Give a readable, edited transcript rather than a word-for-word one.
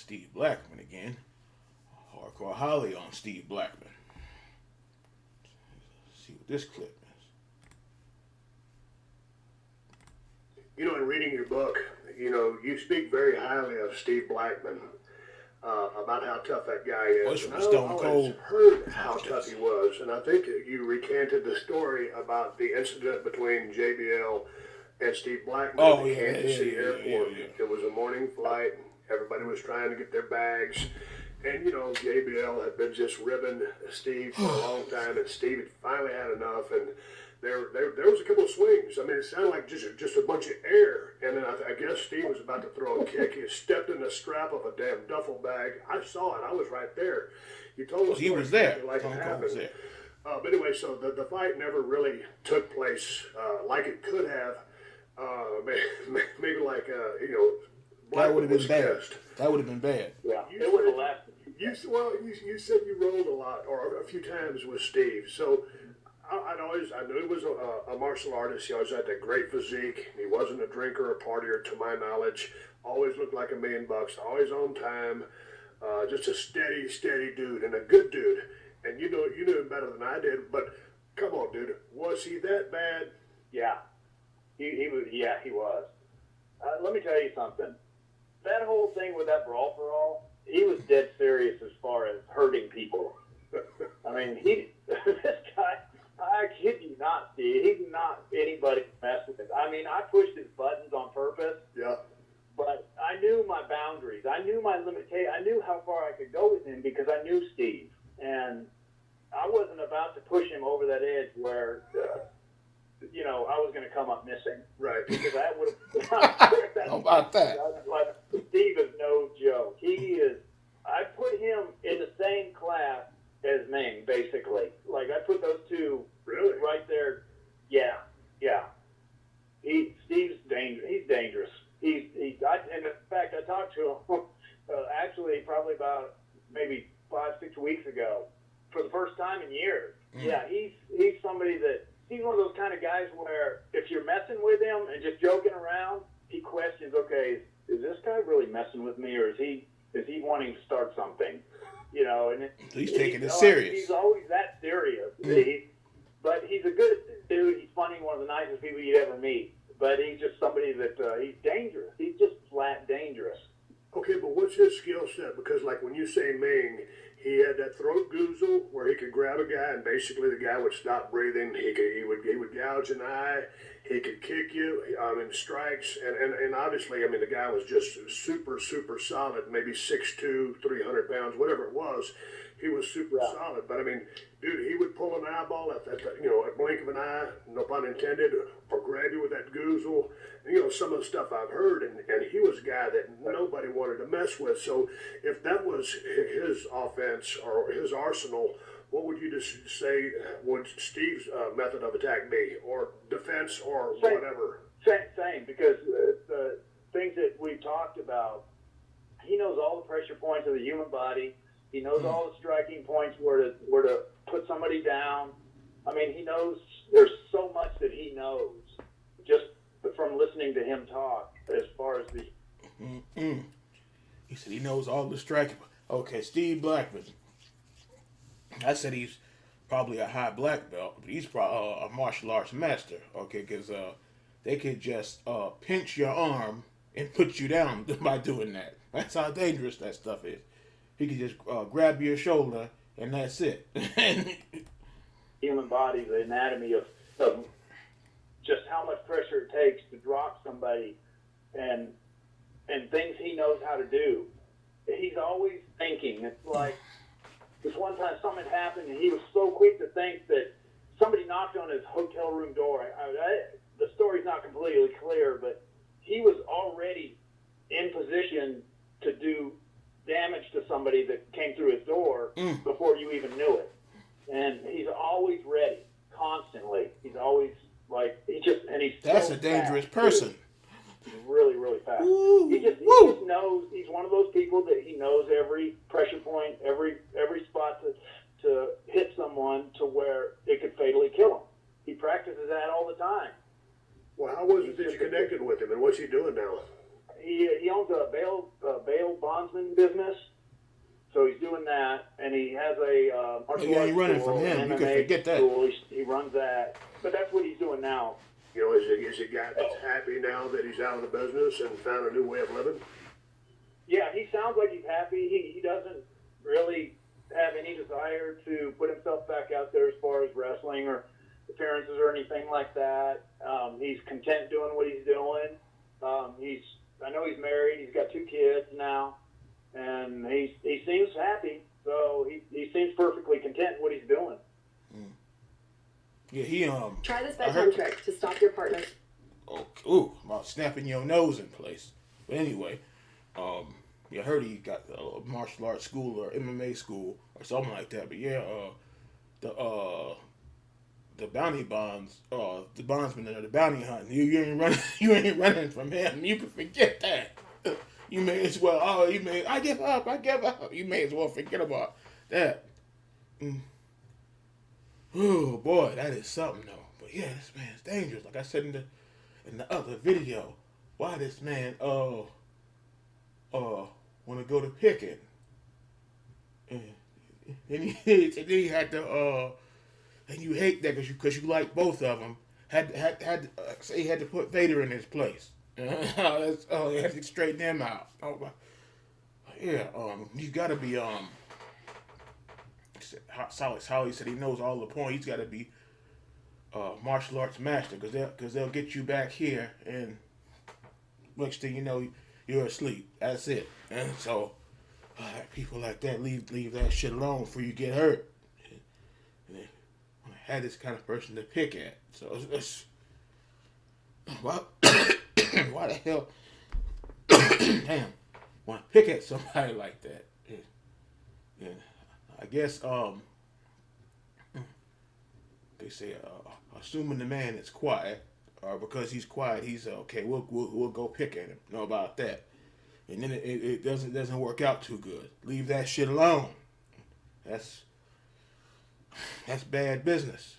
Steve Blackman again. Hardcore Holly on Steve Blackman. Let's see what this clip is. You know, in reading your book, you know, you speak very highly of Steve Blackman, about how tough that guy is. And I Stone always Cold. heard how tough he was, and I think you recanted the story about the incident between JBL and Steve Blackman at the Kansas City airport. It was a morning flight. Everybody was trying to get their bags. And, you know, JBL had been just ribbing Steve for a long time, and Steve had finally had enough, and there was a couple of swings. I mean, it sounded like just a bunch of air, and then I guess Steve was about to throw a kick. He stepped in the strap of a damn duffel bag. I saw it. I was right there. You told us he was there. Like it happened. But anyway, so the fight never really took place like it could have. Maybe like, you know, that would have been bad. That would have been bad. Yeah, it would have lasted. You said you rolled a lot, or a few times with Steve. So I knew he was a martial artist. He always had that great physique. He wasn't a drinker or partier, to my knowledge. Always looked like $1,000,000. Always on time. Just a steady dude, and a good dude. And you knew him better than I did. But come on, dude, was he that bad? Yeah, he was. Yeah, he was. Let me tell you something. That whole thing with that brawl for all, he was dead serious as far as hurting people. I mean, this guy, I kid you not, Steve, he's not anybody to mess with. I mean, I pushed his buttons on purpose. Yeah. But I knew my boundaries. I knew my limitations. I knew how far I could go with him because I knew Steve. And I wasn't about to push him over that edge where, you know, I was going to come up missing. Right. Because that would have... How about that? Like, Steve is no joke. He is... I put him in the same class as Ming, basically. Like, I put those two right there. Yeah. Steve's dangerous. He's dangerous. And in fact, I talked to him actually probably about maybe 5-6 weeks ago for the first time in years. Yeah, he's somebody that... He's one of those kind of guys where if you're messing with him and just joking around, he questions, okay, is this guy really messing with me, or is he wanting to start something? You know, and he's taking it serious. He's always that serious. But he's a good dude. He's funny, one of the nicest people you'd ever meet. But he's just somebody that he's dangerous. He's just flat dangerous. Okay, but what's his skill set? Because like when you say Ming, he had that throat goozle where he could grab a guy and basically the guy would stop breathing. He would gouge an eye. He could kick you in strikes. And obviously, I mean, the guy was just super solid, maybe 6'2", 300 pounds, whatever it was. He was super solid. But, I mean, dude, he would pull an eyeball at a blink of an eye, no pun intended, or grab you with that goozle. You know, some of the stuff I've heard, and he was a guy that nobody wanted to mess with. So if that was his offense or his arsenal, what would you just say would Steve's method of attack be, or defense, or whatever? Same, because the things that we've talked about, he knows all the pressure points of the human body. He knows all the striking points where to put somebody down. I mean, he knows there's so much that he knows just from listening to him talk as far as the... He said he knows all the striking. Okay, Steve Blackman. I said he's probably a high black belt, but he's probably a martial arts master. Okay, because they could just pinch your arm and put you down by doing that. That's how dangerous that stuff is. He could just grab your shoulder and that's it. Human body, the anatomy of just how much pressure it takes to drop somebody, and things he knows how to do. He's always thinking. It's like this one time something happened, and he was so quick to think that somebody knocked on his hotel room door. The story's not completely clear, but he was already in position to do damage to somebody that came through his door before you even knew it. And he's always ready, constantly. He's always like, he's that's so a dangerous fast, person. He's really, really fast. He just knows, he's one of those people that he knows every pressure point, every spot to hit someone to where it could fatally kill him. He practices that all the time. Well, how was it that you connected with him, and what's he doing now? he owns a bail bondsman business. So he's doing that, and he has a martial you arts ain't running school, from him. an You can MMA forget that. school. He runs that, but that's what he's doing now. You know, is he a guy that's happy now that he's out of the business and found a new way of living? Yeah, he sounds like he's happy. He doesn't really have any desire to put himself back out there as far as wrestling or appearances or anything like that. He's content doing what he's doing. I know he's married. He's got 2 kids now, and he seems happy. So he seems perfectly content in what he's doing. Yeah, he Try this bedtime trick to stop your partner's. About snapping your nose in place. But anyway, I heard he got a martial arts school or MMA school or something like that. But yeah, the bounty bonds, the bondsman or the bounty hunting. You ain't running. You ain't running from him. You can forget that. You may as well. I give up. I give up. You may as well forget about that. Oh boy, that is something though. But yeah, this man's dangerous. Like I said in the other video, why this man want to go to picking, and he had to and you hate that because you like both of them. Say he had to put Vader in his place. He had to straighten him out. Yeah, he's got to be Holly said he knows all the points. He's got to be martial arts master because they'll get you back here and next thing you know you're asleep. That's it. And so people like that leave that shit alone before you get hurt. And they had this kind of person to pick at. So it's why the hell damn want to pick at somebody like that? Yeah. I guess they say assuming the man is quiet, or because he's quiet, he's okay. We'll go pick at him. Know about that, and then it doesn't work out too good. Leave that shit alone. That's bad business.